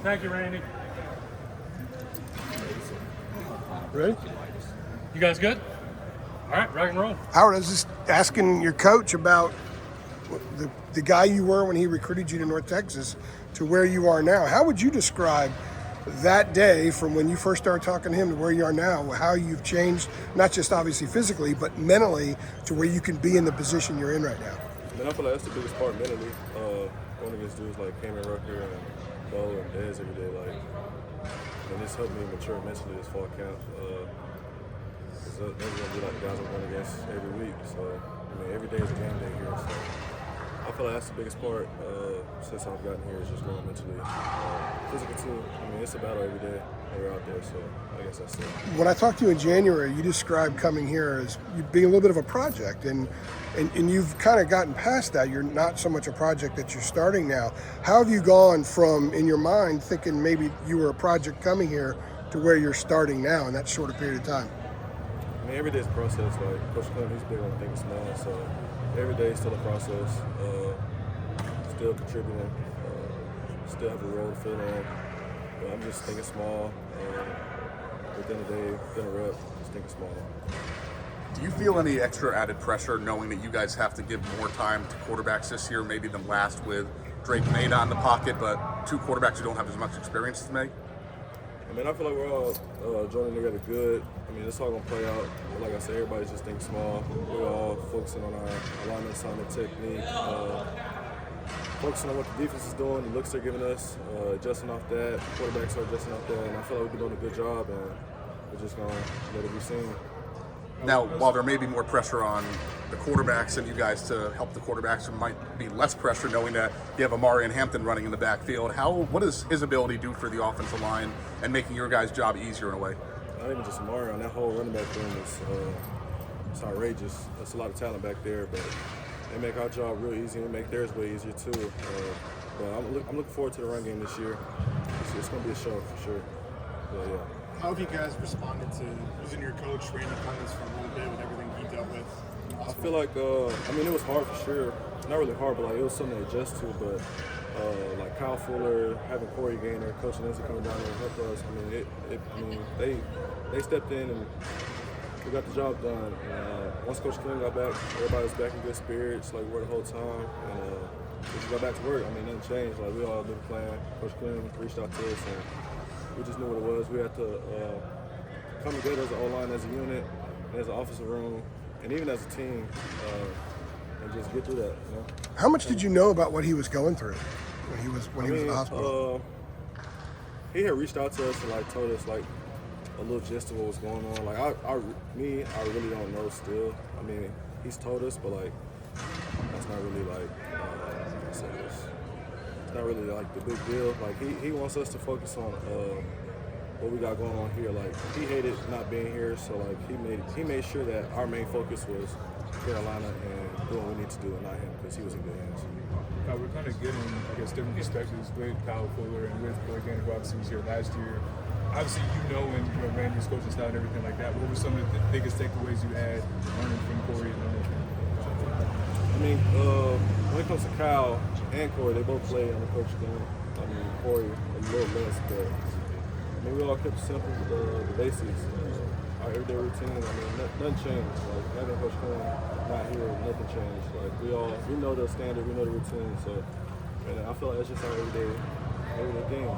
Thank you, Randy. Ready? You guys good? All right, rock and roll. Howard, I was just asking your coach about the guy you were when he recruited you to North Texas to where you are now. How would you describe that day from when you first started talking to him to where you are now, how you've changed, not just obviously physically, but mentally to where you can be in the position you're in right now? Man, I feel like that's the biggest part mentally. Going against dudes like Cameron Rucker and Bo and Dez every day, and it's helped me mature mentally this fall camp. Because those are gonna be like the guys I'm going against every week. So every day is a game day here. So I feel like that's the biggest part since I've gotten here is just growing mentally. Physical too. It's a battle every day when we're out there. So I guess that's it. When I talked to you in January, you described coming here as you being a little bit of a project, and you've kind of gotten past that. You're not so much a project that you're starting now. How have you gone from, in your mind, thinking maybe you were a project coming here to where you're starting now in that shorter period of time? Every day is a process. Like Coach Clem, he's big on things small. So every day is still a process. Still contributing. Still have a role to fill in. But I'm just thinking small. Within a day, within a rep, just thinking small. Do you feel any extra added pressure knowing that you guys have to give more time to quarterbacks this year, maybe than last with Drake and Ada in the pocket, but two quarterbacks who don't have as much experience as me? I feel like we're all joining together good. It's all going to play out. Like I said, everybody's just thinking small. We're all focusing on our alignment, assignment, technique, focusing on what the defense is doing, the looks they're giving us, adjusting off that. Quarterbacks are adjusting off that, and I feel like we've been doing a good job, and we're just going to let it be seen. Now, while there may be more pressure on the quarterbacks and you guys to help the quarterbacks, there might be less pressure knowing that you have Amari and Hampton running in the backfield. What does his ability do for the offensive line and making your guys' job easier in a way? Not even just Amari. That whole running back thing is it's outrageous. There's a lot of talent back there, but they make our job real easy and make theirs way easier too. But I'm looking forward to the run game this year. It's going to be a show for sure. But, yeah. How have you guys responded to losing your coach, Randy Cummings, for a little bit with everything he dealt with? I feel like, it was hard for sure. Not really hard, but it was something to adjust to. But like Kyle Fuller, having Corey Gaynor, Coach Lindsey coming down there and help us. They stepped in and we got the job done. Once Coach Clem got back, everybody was back in good spirits, like we were the whole time. And we just got back to work. Nothing changed. We all knew the plan. Coach Clem reached out to us, and we just knew what it was. We had to come together as an O-line, as a unit, as an offensive room, and even as a team, and just get through that. How much did you know about what he was going through when he was in the hospital? He had reached out to us and told us a little gist of what was going on. I really don't know still. He's told us, but that's not really it's not really the big deal. He wants us to focus on what we got going on here. He hated not being here, so he made sure that our main focus was Carolina and doing what we need to do, and not him, because he was in good hands. We're kind of getting, different perspectives with Kyle Fuller and with Corey Gaynor, who obviously was here last year. Obviously, and Randy's coaching style and everything like that. What were some of the biggest takeaways you had learning from Corey and learning from when it comes to Kyle and Corey, they both play on the coach team. Corey a little less, but we all kept it simple with the basics. Our everyday routine. Nothing changed. Having Coach Clem not here, nothing changed. We know the standard, we know the routine. So, I feel like that's just our everyday game.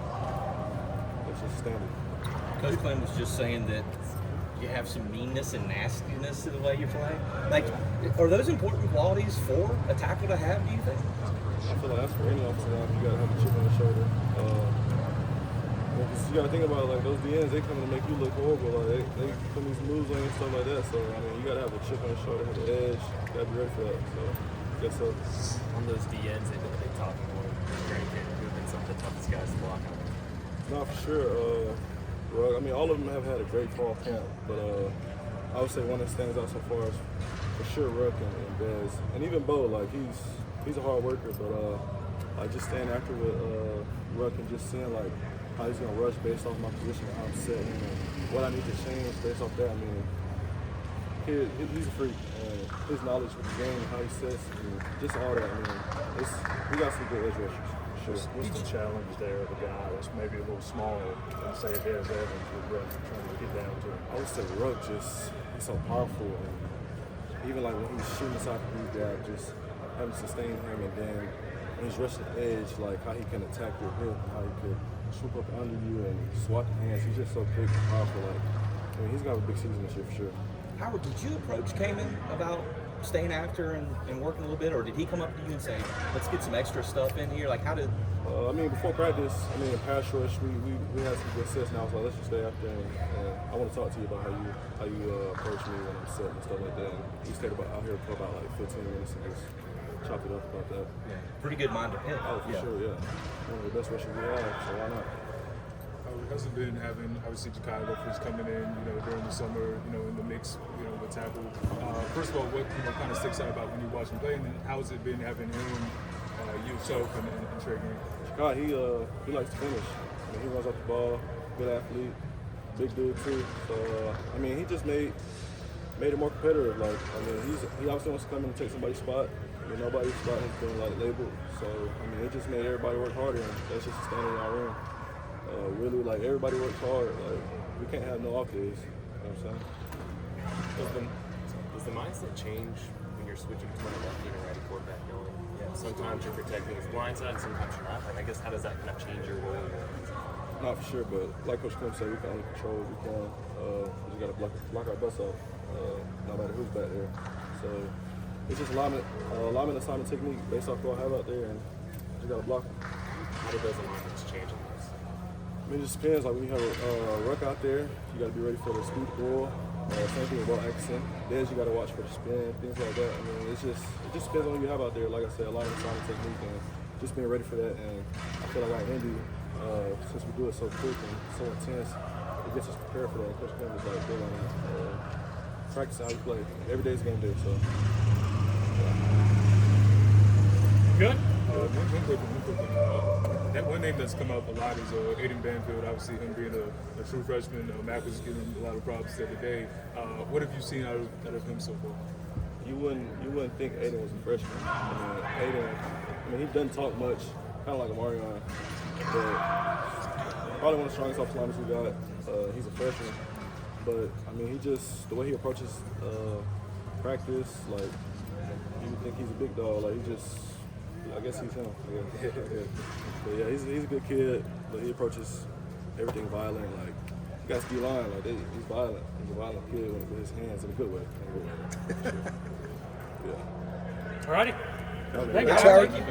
It's just standard. Coach Clem was just saying that you have some meanness and nastiness to the way you play. Are those important qualities for a tackle to have, do you think? I feel like that's for any offensive line. You gotta have a chip on your shoulder. You gotta think about those DNs. They come to make you look horrible. They put these moves on you and stuff like that. So you gotta have a chip on your shoulder, have the edge. You gotta be ready for that. So I guess so. On those DNs, they've been a big talking point. Great game, who have been some of the toughest guys to block on. No, for sure. All of them have had a great fall camp, but I would say one that stands out so far is for sure Ruck and Dez, and even Bo. He's a hard worker, but just staying after with Ruck and just seeing how he's gonna rush based off my position, how I'm setting, and what I need to change based off that. He's a freak. His knowledge with the game, how he sets, and just all that. We got some good edge rushers. sure. What's the challenge there of a guy that's maybe a little smaller than say a Des Evans with Ruck trying to get down to him? I would say Ruck just he's so powerful, and even like when he's shooting inside the blue gap, just having to sustain him, and then when he's rushing the edge, like how he can attack your hip, how he could swoop up under you and swat the hands. He's just so big and powerful. Like, I mean, he's got a big season this year for sure. Howard, did you approach Kamen about staying after and working a little bit, or did he come up to you and say, let's get some extra stuff in here? Like, how did... I mean, before practice, in pass rush, we had some good sets, and I was like, let's just stay after, and I want to talk to you about how you approach me when I'm set and stuff like that. And he stayed out here for about like 15 minutes and just chopped it up about that. Yeah. Pretty good mind to hit. Oh, for sure, yeah. One of the best rushers we have, so why not? How's it been having, obviously, Jakai Loafers coming in, during the summer, in the mix, with tackle? First of all, what, kind of sticks out about when you watch him play, and then how's it been having him, yourself, and Trey Green? Jakai, he likes to finish. I mean, he runs off the ball, good athlete, big dude too. So, he just made it more competitive. Like, he obviously wants to come in and take somebody's spot. Nobody's spot has been labeled. So, it just made everybody work harder, and that's just the standard in our room. Really, everybody works hard. We can't have no off days. You know what I'm saying? Does the mindset change when you're switching between a lefty and a righty quarterback? Knowing, sometimes you're protecting his blind side, sometimes you're not. I guess how does that kind of change your role? Not for sure, but like Coach Kim said, we can only control what we can. We just got to block our butts off, no matter who's back there. So it's just alignment assignment technique based off what I have out there, and you got to block them. How do those alignments change in this? It just depends. Like when you have a ruck out there, you got to be ready for the speed ball. Same thing with ball accent. Des, you got to watch for the spin, things like that. It just depends on what you have out there. Like I said, a lot of assignment technique and just being ready for that. And I feel like Indy, since we do it so quick and so intense, it gets us prepared for that. And Coach Kim is big on it. Practice how you play. Every day is game day. So. Good? One quick one. That one name that's come up a lot is Aiden Banfield. Obviously, him being a true freshman. Mac was giving him a lot of props the other day. What have you seen out of him so far? You wouldn't think Aiden was a freshman. Aiden, he doesn't talk much, kind of like a Marion, but probably one of the strongest offensive linemen we got. He's a freshman, but he just the way he approaches practice, you would think he's a big dog. I guess he's him. But yeah, he's a good kid, but he approaches everything violent. You guys be lying. He's violent. He's a violent kid with his hands in a good way. Yeah. All righty. Thanks, Howard.